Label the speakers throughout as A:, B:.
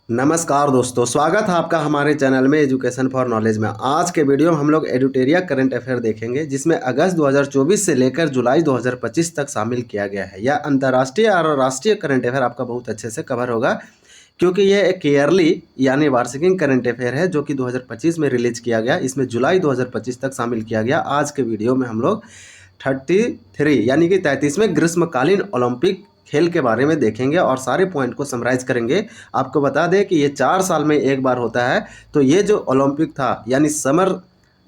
A: नमस्कार दोस्तों, स्वागत है आपका हमारे चैनल में एजुकेशन फॉर नॉलेज में। आज के वीडियो में हम लोग एडुटेरिया करंट अफेयर देखेंगे, जिसमें अगस्त 2024 से लेकर जुलाई 2025 तक शामिल किया गया है। यह अंतर्राष्ट्रीय और राष्ट्रीय करंट अफेयर आपका बहुत अच्छे से कवर होगा, क्योंकि यह एक ईयरली यानी वार्षिक करंट अफेयर है जो कि 2025 में रिलीज किया गया। इसमें जुलाई 2025 तक शामिल किया गया। आज के वीडियो में हम लोग 33 यानी कि 33वें ग्रीष्मकालीन ओलंपिक खेल के बारे में देखेंगे और सारे पॉइंट को समराइज करेंगे। आपको बता दें कि ये 4 साल में एक बार होता है। तो ये जो ओलंपिक था यानी समर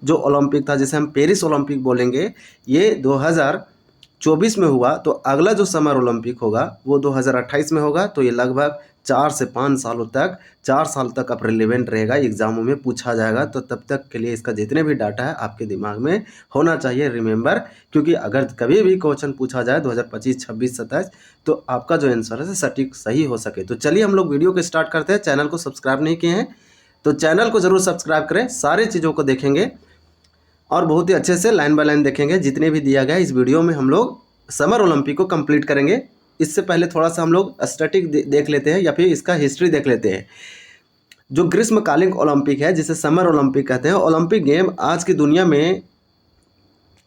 A: जो ओलंपिक था, जिसे हम पेरिस ओलंपिक बोलेंगे, ये 2024 में हुआ। तो अगला जो समर ओलंपिक होगा वो 2028 में होगा। तो ये लगभग 4 से 5 सालों तक 4 साल तक अब रिलेवेंट रहेगा, एग्जामों में पूछा जाएगा। तो तब तक के लिए इसका जितने भी डाटा है आपके दिमाग में होना चाहिए रिमेंबर, क्योंकि अगर कभी भी क्वेश्चन पूछा जाए 2025, 26, 27 तो आपका जो आंसर है सटीक सही हो सके। तो चलिए हम लोग वीडियो को स्टार्ट करते हैं। चैनल को सब्सक्राइब नहीं किए हैं तो चैनल को ज़रूर सब्सक्राइब करें। सारी चीज़ों को देखेंगे और बहुत ही अच्छे से लाइन बाय लाइन देखेंगे। जितने भी दिया गया इस वीडियो में हम लोग समर ओलंपिक को कंप्लीट करेंगे। इससे पहले थोड़ा सा हम लोग स्टैटिक देख लेते हैं या फिर इसका हिस्ट्री देख लेते हैं। जो ग्रीष्मकालीन ओलंपिक है, जिसे समर ओलंपिक कहते हैं, ओलंपिक गेम आज की दुनिया में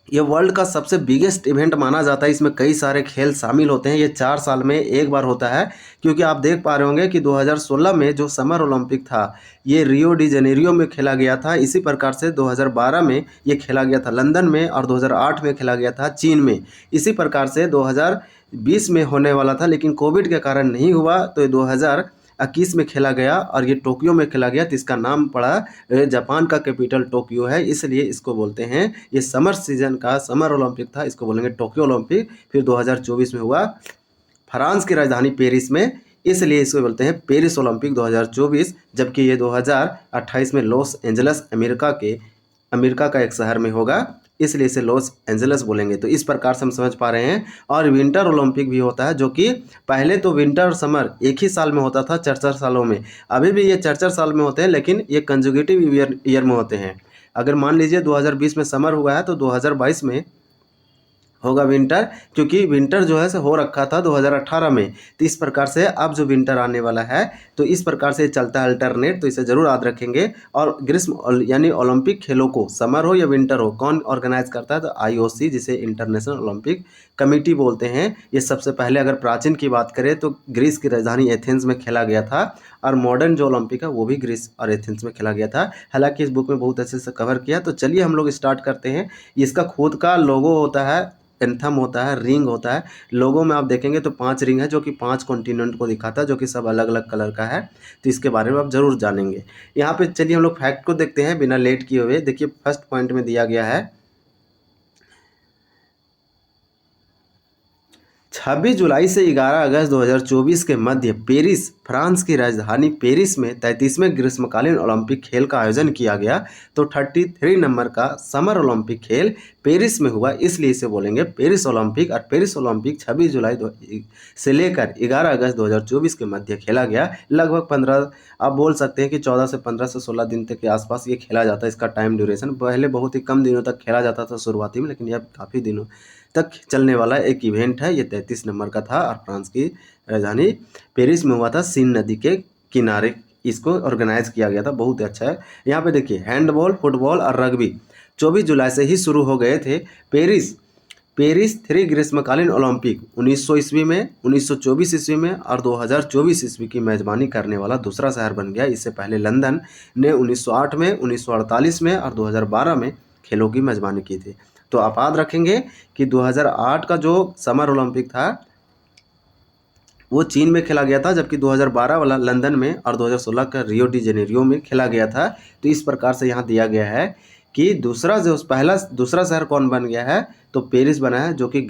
A: ये वर्ल्ड का सबसे बिगेस्ट इवेंट माना जाता है। इसमें कई सारे खेल शामिल होते हैं। ये 4 साल में एक बार होता है, क्योंकि आप देख पा रहे होंगे कि 2016 में जो समर ओलंपिक था ये रियो डी जेनेरियो में खेला गया था। इसी प्रकार से 2012 में ये खेला गया था लंदन में, और 2008 में खेला गया था चीन में। इसी प्रकार से 2020 में होने वाला था, लेकिन कोविड के कारण नहीं हुआ। तो ये 2021 में खेला गया और ये टोक्यो में खेला गया। तो इसका नाम पड़ा, जापान का कैपिटल टोक्यो है, इसलिए इसको बोलते हैं, ये समर सीजन का समर ओलंपिक था, इसको बोलेंगे टोक्यो ओलंपिक। फिर 2024 में हुआ फ्रांस की राजधानी पेरिस में, इसलिए इसको बोलते हैं पेरिस ओलंपिक 2024। जबकि ये 2028 में लॉस एंजल्स अमेरिका का एक शहर में होगा, इसलिए इसे लॉस एंजल्स बोलेंगे। तो इस प्रकार से हम समझ पा रहे हैं। और विंटर ओलंपिक भी होता है, जो कि पहले तो विंटर और समर एक ही साल में होता था 4-4 सालों में। अभी भी ये 4-4 साल में होते हैं, लेकिन ये कंजुगेटिव ईयर में होते हैं। अगर मान लीजिए 2020 में समर हुआ है तो 2022 में होगा विंटर, क्योंकि विंटर जो है से हो रखा था 2018 में। तो इस प्रकार से अब जो विंटर आने वाला है, तो इस प्रकार से चलता है अल्टरनेट। तो इसे ज़रूर याद रखेंगे। और ग्रीष्म यानी ओलंपिक खेलों को समर हो या विंटर हो, कौन ऑर्गेनाइज करता है? तो आईओसी, जिसे इंटरनेशनल ओलंपिक कमेटी बोलते हैं। ये सबसे पहले अगर प्राचीन की बात करें तो ग्रीस की राजधानी एथेंस में खेला गया था, और मॉडर्न जो ओलंपिक है वो भी ग्रीस और एथेंस में खेला गया था। हालांकि इस बुक में बहुत अच्छे से कवर किया। तो चलिए हम लोग स्टार्ट करते हैं। इसका खुद का लोगो होता है, एंथम होता है, रिंग होता है। लोगों में आप देखेंगे तो 5 रिंग है, जो कि 5 कॉन्टिनेंट को दिखाता है, जो कि सब अलग अलग कलर का है। तो इसके बारे में आप जरूर जानेंगे। यहाँ पे चलिए हम लोग फैक्ट को देखते हैं बिना लेट किए हुए। देखिए फर्स्ट पॉइंट में दिया गया है 26 जुलाई से 11 अगस्त 2024 के मध्य पेरिस, फ्रांस की राजधानी पेरिस में 33वें ग्रीष्मकालीन ओलंपिक खेल का आयोजन किया गया। तो 33 नंबर का समर ओलंपिक खेल पेरिस में हुआ, इसलिए इसे बोलेंगे पेरिस ओलंपिक। और पेरिस ओलंपिक 26 जुलाई से लेकर 11 अगस्त 2024 के मध्य खेला गया। लगभग 15, आप बोल सकते हैं कि 14 से 15 से 16 दिन तक के आसपास ये खेला जाता है। इसका टाइम ड्यूरेशन पहले बहुत ही कम दिनों तक खेला जाता था शुरुआती में, लेकिन यह काफ़ी दिनों तक चलने वाला एक इवेंट है। ये 33 नंबर का था और फ्रांस की राजधानी पेरिस में हुआ था, सीन नदी के किनारे इसको ऑर्गेनाइज किया गया था। बहुत अच्छा है। यहाँ पे देखिए हैंडबॉल, फुटबॉल और रग्बी 24 जुलाई से ही शुरू हो गए थे। पेरिस 3 ग्रीष्मकालीन ओलंपिक 1900 ईस्वी में, 1924 ईस्वी में और 2024 ईस्वी की मेजबानी करने वाला दूसरा शहर बन गया। इससे पहले लंदन ने 1908 में, 1948 में और 2012 में खेलों की मेजबानी की थी। तो आप याद रखेंगे कि 2008 का जो समर ओलंपिक था वो चीन में खेला गया था, जबकि 2012 वाला लंदन में और 2016 का रियो डी जेनेरियो में खेला गया था। तो इस प्रकार से यहाँ दिया गया है कि दूसरा शहर कौन बन गया है? तो पेरिस बना है, जो कि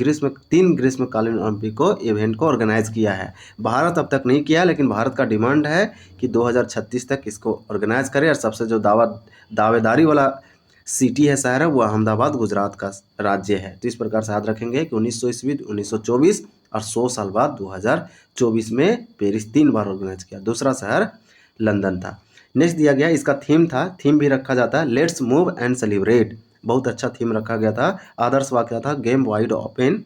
A: 3 ग्रीष्मकालीन ओलंपिक को इवेंट को ऑर्गेनाइज किया है। भारत अब तक नहीं किया, लेकिन भारत का डिमांड है कि 2036 तक इसको ऑर्गेनाइज करे। और सबसे जो दावेदारी वाला सिटी है, शहर है, वो अहमदाबाद गुजरात का राज्य है। तो इस प्रकार से याद रखेंगे कि 1900 ईस्वी, 1924 और 100 साल बाद 2024 में पेरिस 3 बार ऑर्गेनाइज किया। दूसरा शहर लंदन था। नेक्स्ट दिया गया, इसका थीम भी रखा जाता है, लेट्स मूव एंड सेलिब्रेट। बहुत अच्छा थीम रखा गया था। आदर्श वाक्य था गेम वाइड ओपन।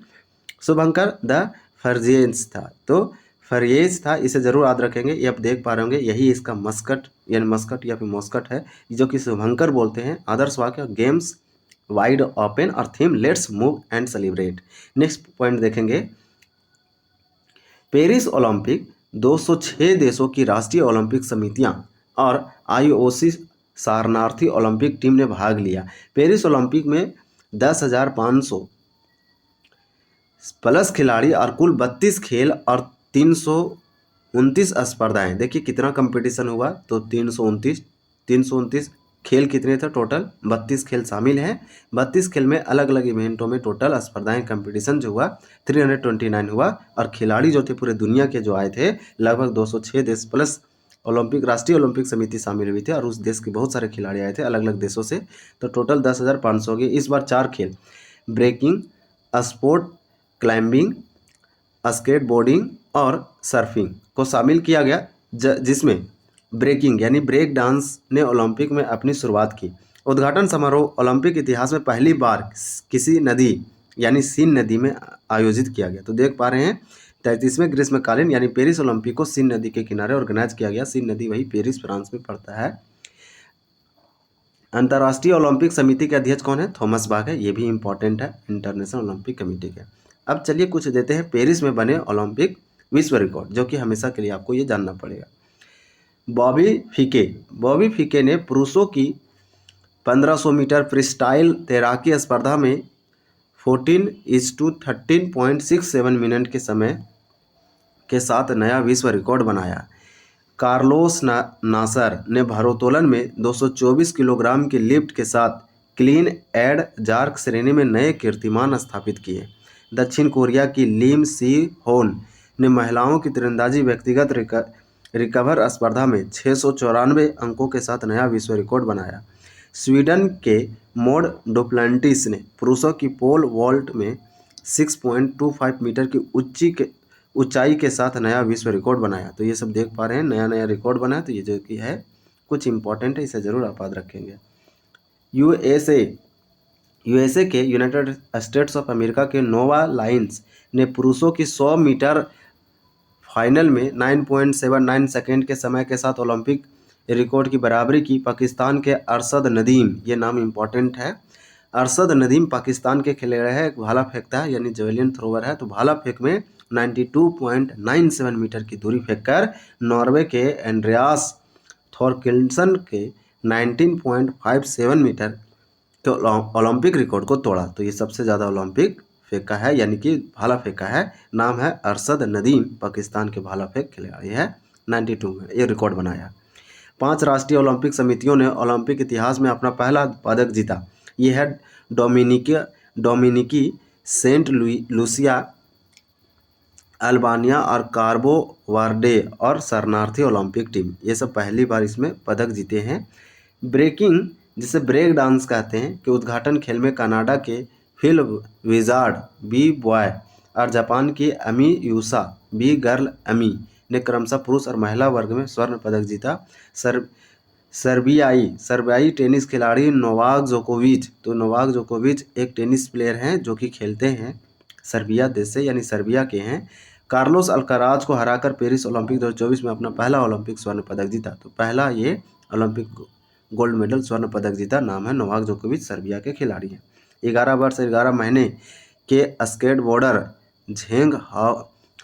A: शुभंकर द फर्जियंस था। तो फरियेज था, इसे जरूर याद रखेंगे। ये आप देख पा रहे होंगे, यही इसका मस्कट यानी मस्कट या फिर मॉस्कट है, जो कि शुभंकर बोलते हैं। आदर्श वाक्य गेम्स वाइड ओपन और theme let's move and celebrate. Next point देखेंगे, पेरिस ओलंपिक 206 देशों की राष्ट्रीय ओलंपिक समितियां और आईओसी शरणार्थी ओलंपिक टीम ने भाग लिया। पेरिस ओलंपिक में 10,500 प्लस खिलाड़ी और कुल 32 खेल और 329 स्पर्धाएं। देखिए कितना कंपटीशन हुआ, तो 329 खेल कितने थे टोटल, 32 खेल शामिल हैं। 32 खेल में अलग अलग इवेंटों में टोटल स्पर्धाएं कंपटीशन जो हुआ 329 हुआ, और खिलाड़ी जो थे पूरे दुनिया के जो आए थे लगभग 206 देश प्लस ओलंपिक राष्ट्रीय ओलंपिक समिति शामिल हुई थी, और उस देश के बहुत सारे खिलाड़ी आए थे अलग अलग देशों से। तो टोटल 10,500 हो गए। इस बार 4 खेल ब्रेकिंग, स्पोर्ट क्लाइंबिंग, स्केटबोर्डिंग और सर्फिंग को शामिल किया गया, जिसमें ब्रेकिंग यानी ब्रेक डांस ने ओलंपिक में अपनी शुरुआत की। उद्घाटन समारोह ओलंपिक इतिहास में पहली बार किसी नदी यानी सीन नदी में आयोजित किया गया। तो देख पा रहे हैं 33वें ग्रीष्मकालीन यानी पेरिस ओलंपिक को सीन नदी के किनारे ऑर्गेनाइज किया गया। सीन नदी वही पेरिस फ्रांस में पड़ता है। अंतर्राष्ट्रीय ओलंपिक समिति के अध्यक्ष कौन है, थॉमस बाक है, ये भी इंपॉर्टेंट है इंटरनेशनल ओलंपिक कमेटी के। अब चलिए कुछ देते हैं पेरिस में बने ओलंपिक विश्व रिकॉर्ड, जो कि हमेशा के लिए आपको ये जानना पड़ेगा। बॉबी फीके ने पुरुषों की 1500 मीटर फ्रीस्टाइल तैराकी स्पर्धा में 14:13.67 मिनट के समय के साथ नया विश्व रिकॉर्ड बनाया। कार्लोस नासर ने भारोत्तोलन में 224 किलोग्राम की लिफ्ट के साथ क्लीन एड जार्क श्रेणी में नए कीर्तिमान स्थापित किए। दक्षिण कोरिया की लिम सी होन ने महिलाओं की तीरंदाजी व्यक्तिगत रिकवर स्पर्धा में 694 अंकों के साथ नया विश्व रिकॉर्ड बनाया। स्वीडन के मोड डुप्लांटिस ने पुरुषों की पोल वॉल्ट में 6.25 मीटर की ऊंचाई के साथ नया विश्व रिकॉर्ड बनाया। तो ये सब देख पा रहे हैं, नया नया रिकॉर्ड बनाया। तो ये जो कि है कुछ इंपॉर्टेंट है, इसे ज़रूर आप याद रखेंगे। यूएसए के यूनाइटेड स्टेट्स ऑफ अमेरिका के नोवा लाइन्स ने पुरुषों की 100 मीटर फाइनल में 9.79 सेकेंड के समय के साथ ओलंपिक रिकॉर्ड की बराबरी की। पाकिस्तान के अरशद नदीम, ये नाम इंपॉर्टेंट है, अरशद नदीम पाकिस्तान के खिलाड़ी है, एक भाला फेंकता है यानी जेवलिन थ्रोवर है। तो भाला फेंक में 92.97 मीटर की दूरी फेंककर नॉर्वे के एंड्रियास थोरकिल्सन के 19.57 मीटर के ओलंपिक रिकॉर्ड को तोड़ा। तो ये सबसे ज़्यादा ओलंपिक फेंका है यानी कि भाला फेंका है। नाम है अरशद नदीम, पाकिस्तान के भाला फेंक खिलाड़ी है। 92 में ये रिकॉर्ड बनाया। 5 राष्ट्रीय ओलंपिक समितियों ने ओलंपिक इतिहास में अपना पहला पदक जीता। ये है डोमिनिकी, सेंट लूसिया, अल्बानिया और कार्बो वार्डे और शरणार्थी ओलंपिक टीम, ये सब पहली बार इसमें पदक जीते हैं। ब्रेकिंग, जिसे ब्रेक डांस कहते हैं, कि उद्घाटन खेल में कनाडा के फिल विजार्ड बी बॉय और जापान की अमी यूसा बी गर्ल अमी ने क्रमशः पुरुष और महिला वर्ग में स्वर्ण पदक जीता। सर्बियाई टेनिस खिलाड़ी नोवाक जोकोविच, तो नोवाक जोकोविच एक टेनिस प्लेयर हैं जो कि खेलते हैं सर्बिया देश से यानी सर्बिया के हैं। कार्लोस अल्काराज को हराकर पेरिस ओलंपिक 2024 में अपना पहला ओलंपिक स्वर्ण पदक जीता। तो पहला ये ओलंपिक गोल्ड मेडल स्वर्ण पदक जीता, नाम है नोवाक जोकोविच, सर्बिया के खिलाड़ी हैं। 11 वर्ष 11 महीने के स्केटबोर्डर झेंग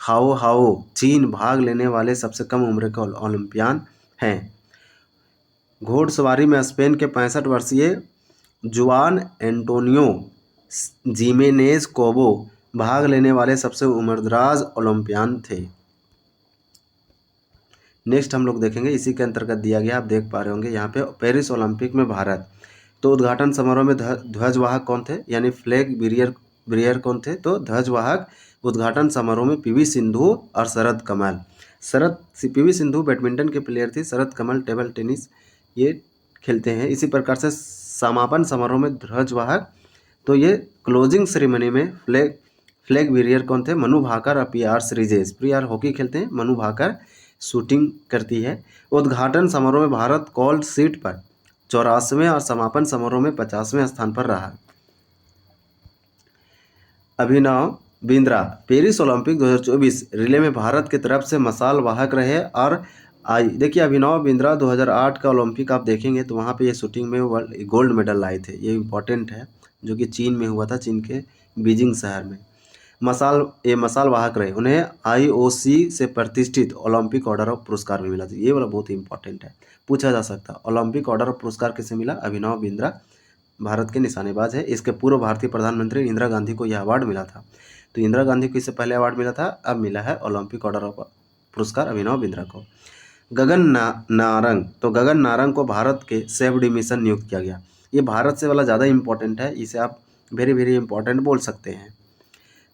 A: हाओ चीन भाग लेने वाले सबसे कम उम्र के ओलंपियन हैं। घोड़सवारी में स्पेन के 65 वर्षीय जुआन एंटोनियो जिमेनेज कोबो भाग लेने वाले सबसे उम्रदराज ओलंपियन थे। नेक्स्ट हम लोग देखेंगे, इसी के अंतर्गत दिया गया, आप देख पा रहे होंगे यहाँ पे पेरिस ओलंपिक में भारत। तो उद्घाटन समारोह में ध्वजवाहक कौन थे यानी फ्लैग बिरियर कौन थे, तो ध्वजवाहक उद्घाटन समारोह में पीवी सिंधु और शरद कमल। पीवी सिंधु बैडमिंटन के प्लेयर थी, शरद कमल टेबल टेनिस ये खेलते हैं। इसी प्रकार से समापन समारोह में ध्वजवाहक, तो ये क्लोजिंग सेरेमनी में फ्लैग बिरियर कौन थे, मनु भाकर और पीआर श्रीजेश। पीआर हॉकी खेलते हैं, मनु भाकर शूटिंग करती है। उद्घाटन समारोह में भारत कोल्ड सीट पर 84वें और समापन समारोह में 50वें स्थान पर रहा। Abhinav Bindra Paris Olympic 2024 relay में भारत की तरफ से मसाल वाहक रहे और आई देखिए अभिनव बिंद्रा 2008 का ओलंपिक आप देखेंगे तो वहाँ पे ये शूटिंग में गोल्ड मेडल लाए थे। ये इम्पोर्टेंट है, जो कि चीन में हुआ था, चीन के बीजिंग शहर में। मसाल वाहक रहे। उन्हें IOC से प्रतिष्ठित ओलंपिक ऑर्डर ऑफ पुरस्कार भी मिला था। ये वाला बहुत ही इंपॉर्टेंट है, पूछा जा सकता है। ओलंपिक ऑर्डर ऑफ पुरस्कार किसे मिला? अभिनव बिंद्रा, भारत के निशानेबाज है। इसके पूर्व भारतीय प्रधानमंत्री इंदिरा गांधी को यह अवार्ड मिला था। तो इंदिरा गांधी को इससे पहले अवार्ड मिला था, अब मिला है ओलंपिक ऑर्डर ऑफ पुरस्कार अभिनव बिंद्रा को। नारंग, तो गगन नारंग को भारत के सेफ्डी मिशन नियुक्त किया गया। ये भारत से वाला ज़्यादा इंपॉर्टेंट है, इसे आप वेरी वेरी इंपॉर्टेंट बोल सकते हैं।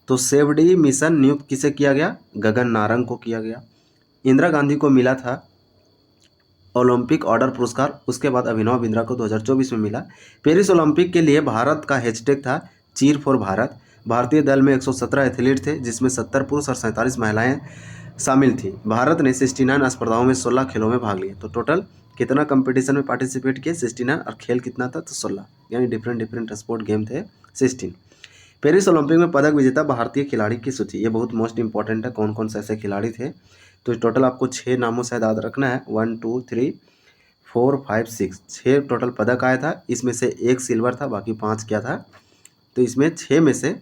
A: तो सेफ्डी मिशन नियुक्त किसे किया गया? गगन नारंग को किया गया। इंदिरा गांधी को मिला था ओलंपिक ऑर्डर पुरस्कार, उसके बाद अभिनव बिंद्रा को 2024 में मिला। पेरिस ओलंपिक के लिए भारत का हैशटैग था चीर फॉर भारत। भारतीय दल में 117 एथलीट थे, जिसमें 70 पुरुष और 47 महिलाएं शामिल थी। भारत ने 69 स्पर्धाओं में 16 खेलों में भाग लिए। तो टोटल कितना कंपटीशन में पार्टिसिपेट किए? 69, और खेल कितना था? तो 16, यानी डिफरेंट स्पोर्ट गेम थे 16। पेरिस ओलंपिक में पदक विजेता भारतीय खिलाड़ी की सूची, ये बहुत मोस्ट इंपॉर्टेंट है, कौन कौन से ऐसे खिलाड़ी थे। तो टोटल आपको 6 नामों से याद रखना है, 1 2 3 4 5 6, 6 टोटल पदक आया था। इसमें से 1 सिल्वर था, बाकी 5 क्या था? तो इसमें 6 में से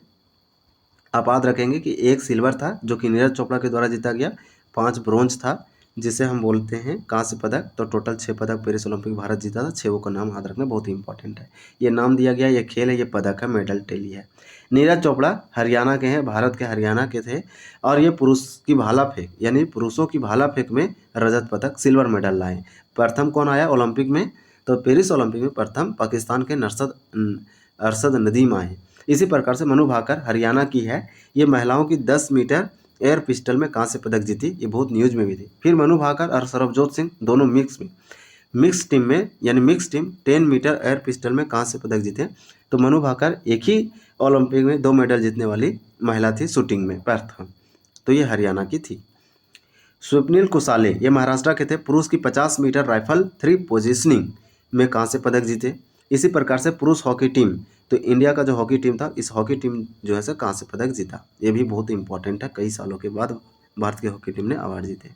A: आप याद रखेंगे कि 1 सिल्वर था जो कि नीरज चोपड़ा के द्वारा जीता गया, 5 ब्रोंज था जिसे हम बोलते हैं कांस्य पदक। तो टोटल 6 पदक पेरिस ओलंपिक भारत जीता था। 6 का नाम याद रखना बहुत ही इंपॉर्टेंट है। ये नाम दिया गया, ये खेल है, ये पदक है, मेडल टेली है। नीरज चोपड़ा हरियाणा के हैं, भारत के हरियाणा के थे, और ये पुरुष की भाला फेंक यानी पुरुषों की भाला फेंक में रजत पदक सिल्वर मेडल लाए। प्रथम कौन आया ओलंपिक में? तो पेरिस ओलंपिक में प्रथम पाकिस्तान के अरशद नदीम आए। इसी प्रकार से मनु भाकर हरियाणा की है, ये महिलाओं की 10 मीटर एयर पिस्टल में कांस्य पदक जीती, ये बहुत न्यूज में भी थी। फिर मनु भाकर और सरबजोत सिंह दोनों मिक्स टीम में यानी mix team 10 metre air pistol में कांस्य पदक जीते। तो मनु भाकर एक ही ओलंपिक में 2 मेडल जीतने वाली महिला थी शूटिंग में, प्रथम। तो ये हरियाणा की थी। स्वप्निल कुसाले ये महाराष्ट्र के थे, पुरुष की 50 मीटर राइफल 3 पोजिशनिंग में कांस्य पदक जीते। इसी प्रकार से पुरुष हॉकी टीम, तो इंडिया का जो हॉकी टीम था, इस हॉकी टीम जो है सो कांस्य पदक जीता। ये भी बहुत इंपॉर्टेंट है, कई सालों के बाद भारत की हॉकी टीम ने अवार्ड जीते।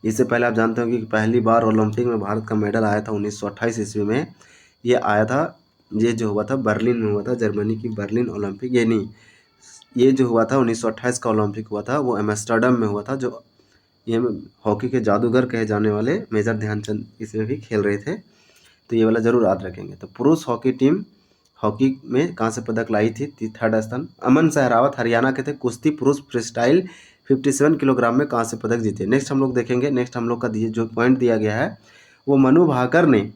A: इससे पहले आप जानते हो कि पहली बार ओलंपिक में भारत का मेडल आया था 1928 ईस्वी में। ये आया था, ये जो हुआ था बर्लिन में हुआ था, जर्मनी की बर्लिन ओलंपिक। ये नहीं, ये जो हुआ था 1928 का ओलंपिक हुआ था, वो एम्स्टर्डम में हुआ था। जो ये हॉकी के जादूगर कहे जाने वाले मेजर ध्यानचंद इसमें भी खेल रहे थे। तो ये वाला जरूर याद रखेंगे। तो पुरुष हॉकी टीम हॉकी में कांस्य पदक लाई थी, 3rd स्थान। अमन सहरावत हरियाणा के थे, कुश्ती पुरुष फ्रीस्टाइल 57 किलोग्राम में कांस्य पदक जीते। नेक्स्ट हम लोग देखेंगे, नेक्स्ट हम लोग का जो पॉइंट दिया गया है वो मनु भाकर ने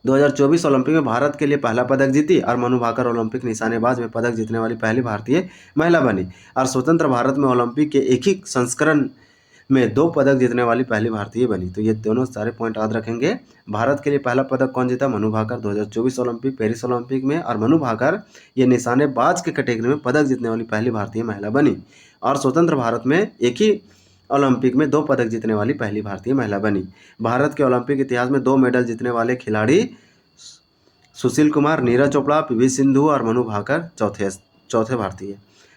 A: 2024 ओलंपिक में भारत के लिए पहला पदक जीती, और मनु भाकर ओलंपिक निशानेबाज में पदक जीतने वाली पहली भारतीय महिला बनी, और स्वतंत्र भारत में ओलंपिक के एक ही संस्करण में 2 पदक जीतने वाली पहली भारतीय बनी। तो ये दोनों सारे पॉइंट याद रखेंगे। भारत के लिए पहला पदक कौन जीता? Manu Bhaker 2024 Olympic Paris Olympic में, और मनु भाकर ये निशानेबाज के कैटेगरी में पदक जीतने वाली पहली भारतीय महिला बनी, और स्वतंत्र भारत में एक ही ओलंपिक में 2 पदक जीतने वाली पहली भारतीय महिला बनी। भारत के ओलंपिक इतिहास में 2 मेडल जीतने वाले खिलाड़ी सुशील कुमार, नीरज चोपड़ा, PV सिंधु और मनु भाकर चौथे भारतीय।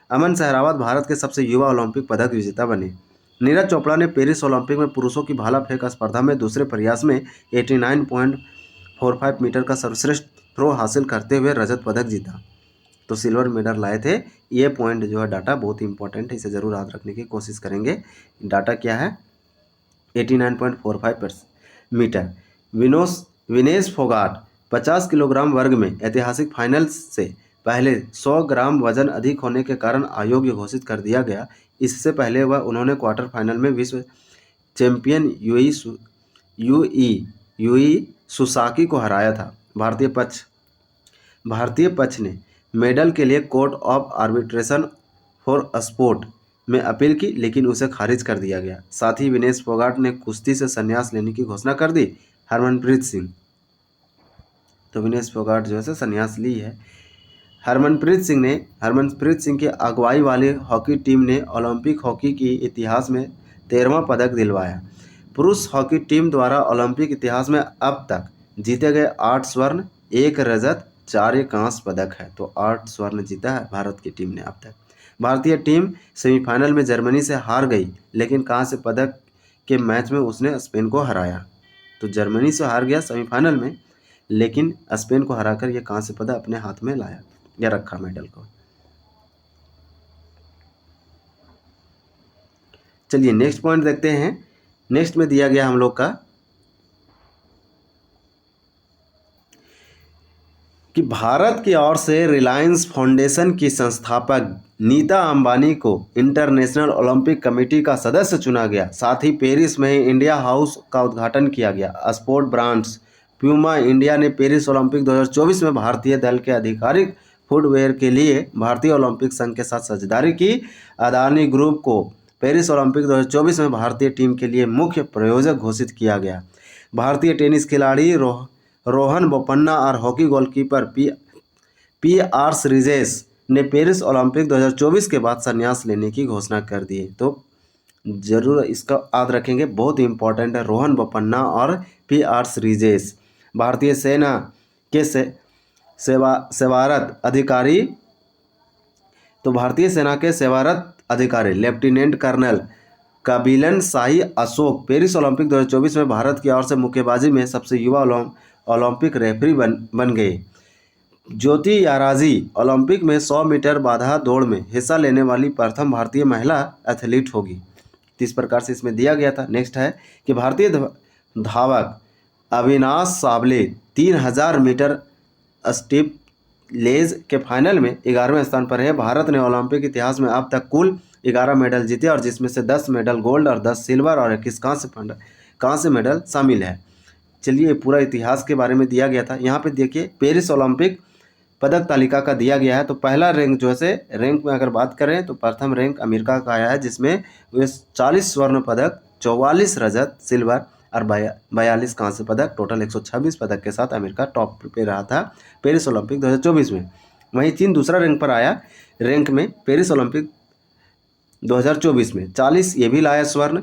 A: अमन सहरावत भारत के सबसे युवा ओलंपिक पदक विजेता बने। नीरज चोपड़ा ने पेरिस ओलंपिक में पुरुषों की भाला फेंक स्पर्धा में दूसरे प्रयास में 89.45 मीटर का सर्वश्रेष्ठ थ्रो हासिल करते हुए रजत पदक जीता। तो सिल्वर मेडल लाए थे। ये पॉइंट जो है डाटा बहुत इंपॉर्टेंट है, इसे ज़रूर याद रखने की कोशिश करेंगे। डाटा क्या है? 89.45 मीटर। विनेश फोगाट 50 किलोग्राम वर्ग में ऐतिहासिक फाइनल से पहले 100 ग्राम वजन अधिक होने के कारण अयोग्य घोषित कर दिया गया। इससे पहले उन्होंने क्वार्टर फाइनल में विश्व चैंपियन यूई सुसाकी को हराया था। भारतीय पक्ष ने मेडल के लिए court of arbitration for sport में अपील की, लेकिन उसे खारिज कर दिया गया। साथ ही विनेश फोगाट ने कुश्ती से संन्यास लेने की घोषणा कर दी। हरमनप्रीत सिंह, तो विनेश फोगाट जो है संन्यास ली है। हरमनप्रीत सिंह की अगुवाई वाली हॉकी टीम ने ओलंपिक हॉकी के इतिहास में 13वां पदक दिलवाया। पुरुष हॉकी टीम द्वारा ओलंपिक इतिहास में अब तक जीते गए 8 स्वर्ण, 1 रजत 4 कांस्य पदक है। तो 8 स्वर्ण जीता है भारत की टीम ने अब तक। भारतीय टीम सेमीफाइनल में जर्मनी से हार गई, लेकिन कांस्य पदक के मैच में उसने स्पेन को हराया। तो जर्मनी से हार गया सेमीफाइनल में, लेकिन स्पेन को हराकर यह कांस्य पदक अपने हाथ में लाया या रखा मेडल को। चलिए नेक्स्ट पॉइंट देखते हैं। नेक्स्ट में दिया गया हम लोग का कि भारत की ओर से रिलायंस फाउंडेशन की संस्थापक नीता अंबानी को इंटरनेशनल ओलंपिक कमेटी का सदस्य चुना गया। साथ ही पेरिस में इंडिया हाउस का उद्घाटन किया गया। स्पोर्ट ब्रांड्स प्यूमा इंडिया ने पेरिस ओलंपिक 2024 में भारतीय दल के आधिकारिक फुटवेयर के लिए भारतीय ओलंपिक संघ के साथ साझेदारी की। अदानी ग्रुप को पेरिस ओलंपिक 2024 में भारतीय टीम के लिए मुख्य प्रायोजक घोषित किया गया। भारतीय टेनिस खिलाड़ी रोहन बोपन्ना और हॉकी गोलकीपर पी.आर. श्रीजेश ने पेरिस ओलंपिक 2024 के बाद संन्यास लेने की घोषणा कर दी। तो जरूर इसका याद रखेंगे, बहुत इंपॉर्टेंट है। रोहन बोपन्ना और पी.आर. श्रीजेश भारतीय सेना के सेवारत अधिकारी। तो भारतीय सेना के सेवारत अधिकारी लेफ्टिनेंट कर्नल कबिलन शाही अशोक पेरिस ओलंपिक 2024 में भारत की ओर से मुक्केबाजी में सबसे युवा ओलंपिक रेफरी बन गए। ज्योति याराजी ओलंपिक में 100 मीटर बाधा दौड़ में हिस्सा लेने वाली प्रथम भारतीय महिला एथलीट होगी। तो इस प्रकार से इसमें दिया गया था। नेक्स्ट है कि भारतीय धावक अविनाश सावले 3000 मीटर स्टीप लेज के फाइनल में 11वें स्थान पर है। भारत ने ओलंपिक इतिहास में अब तक कुल 11 मेडल जीते और जिसमें से 10 मेडल गोल्ड और 10 सिल्वर और 21 कांस्य मेडल शामिल है। चलिए पूरा इतिहास के बारे में दिया गया था। यहाँ पे देखिए पेरिस ओलंपिक पदक तालिका का दिया गया है। तो पहला रैंक जो है रैंक में अगर बात करें तो प्रथम रैंक अमेरिका का आया है, जिसमें वे 40 स्वर्ण पदक, 44 रजत, सिल्वर और 42 कांस्य पदक, टोटल 126 पदक के साथ अमेरिका टॉप पे रहा था पेरिस ओलंपिक 2024 में। वहीं चीन दूसरा रैंक पर आया रैंक में पेरिस ओलंपिक 2024 में। 40 ये भी लाया स्वर्ण,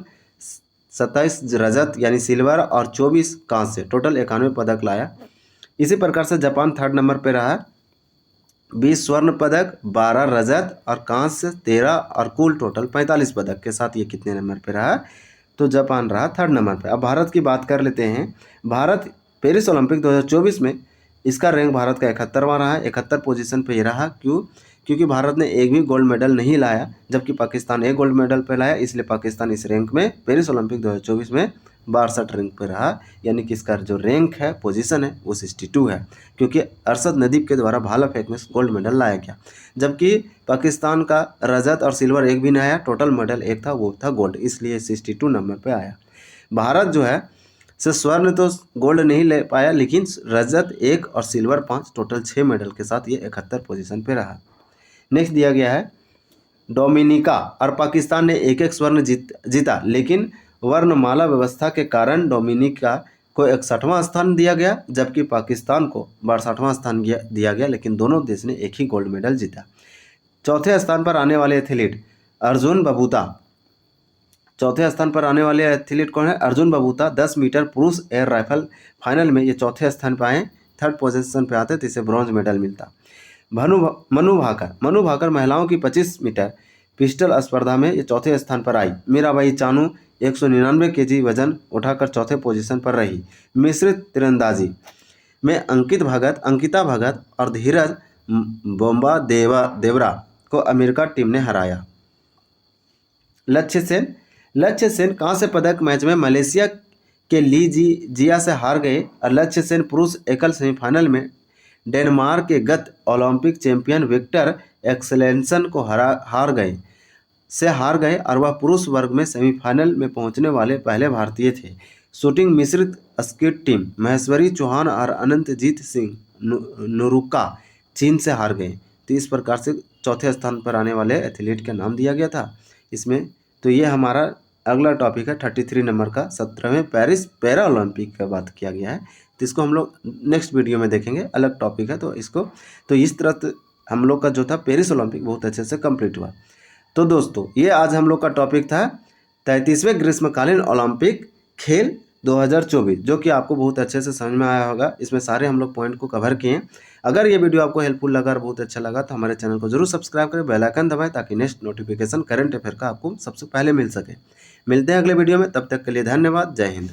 A: 27 रजत यानी सिल्वर और 24 कांस्य, टोटल 91 पदक लाया। इसी प्रकार से जापान थर्ड नंबर पे रहा, 20 स्वर्ण पदक, 12 रजत और कांस्य 13 और कुल टोटल 45 पदक के साथ ये कितने नंबर पे रहा? तो जापान रहा थर्ड नंबर पे। अब भारत की बात कर लेते हैं। भारत पेरिस ओलंपिक 2024 में इसका रैंक भारत का 71वां रहा है, 71 पोजीशन पे ही रहा। क्योंकि भारत ने एक भी गोल्ड मेडल नहीं लाया, जबकि पाकिस्तान एक गोल्ड मेडल पे लाया, इसलिए पाकिस्तान इस रैंक में पेरिस ओलंपिक 2024 में 62 रैंक पे रहा। यानी कि इसका जो रैंक है, पोजीशन है, वो 62 है, क्योंकि अरशद नदीम के द्वारा भाला फेंक में गोल्ड मेडल लाया गया। जबकि पाकिस्तान का रजत और सिल्वर एक भी नहीं आया, टोटल मेडल एक था, वो था गोल्ड, इसलिए 62 नंबर पे आया। भारत जो है से स्वर्ण तो गोल्ड नहीं ले पाया, लेकिन रजत 1 और सिल्वर 5, टोटल 6 मेडल के साथ ये 71 पोजीशन पे रहा। नेक्स्ट दिया गया है डोमिनिका और पाकिस्तान ने एक एक स्वर्ण जीता, लेकिन वर्णमाला व्यवस्था के कारण डोमिनिका को 61वां स्थान दिया गया, जबकि पाकिस्तान को 62वां स्थान दिया गया, लेकिन दोनों देश ने एक ही गोल्ड मेडल जीता। चौथे स्थान पर आने वाले एथलीट अर्जुन बबूता। चौथे स्थान पर आने वाले एथलीट कौन है? अर्जुन बबूता। 10 मीटर पुरुष एयर राइफल फाइनल में ये चौथे स्थान पर आए, थर्ड पोजीशन पे आते तो इसे ब्रॉन्ज मेडल मिलता। मनु भाकर महिलाओं की 25 मीटर पिस्टल स्पर्धा में ये चौथे स्थान पर आई। मीराबाई चानू 199 केजी वजन उठाकर चौथे पोजीशन पर रही। मिश्रित तीरंदाजी में अंकिता भगत और धीरज बोम्बा देवरा को अमेरिका टीम ने हराया। लक्ष्य सेन कांस्य पदक मैच में मलेशिया के ली जिया से हार गए और लक्ष्य सेन पुरुष एकल सेमीफाइनल में डेनमार्क के गत ओलंपिक चैंपियन विक्टर एक्सेलेंसन को हार गए और वह पुरुष वर्ग में सेमीफाइनल में पहुंचने वाले पहले भारतीय थे। शूटिंग मिश्रित स्कीट टीम महेश्वरी चौहान और अनंतजीत सिंह नुरुका चीन से हार गए। तो इस प्रकार से चौथे स्थान पर आने वाले एथलीट का नाम दिया गया था इसमें। तो ये हमारा अगला टॉपिक है 33 नंबर का 17वें पेरिस पैरा ओलंपिक का बात किया गया है। तो इसको हम लोग नेक्स्ट वीडियो में देखेंगे, अलग टॉपिक है। तो इस तरह हम लोग का जो था पेरिस ओलंपिक बहुत अच्छे से कंप्लीट हुआ। तो दोस्तों ये आज हम लोग का टॉपिक था 33वें ग्रीष्मकालीन ओलंपिक खेल 2024, जो कि आपको बहुत अच्छे से समझ में आया होगा। इसमें सारे हम लोग पॉइंट को कवर किए। अगर ये वीडियो आपको हेल्पफुल लगा और बहुत अच्छा लगा तो हमारे चैनल को जरूर सब्सक्राइब करें, बेल आइकन दबाएं ताकि नेक्स्ट नोटिफिकेशन करंट अफेयर का आपको सबसे पहले मिल सके। मिलते हैं अगले वीडियो में, तब तक के लिए धन्यवाद। जय हिंद।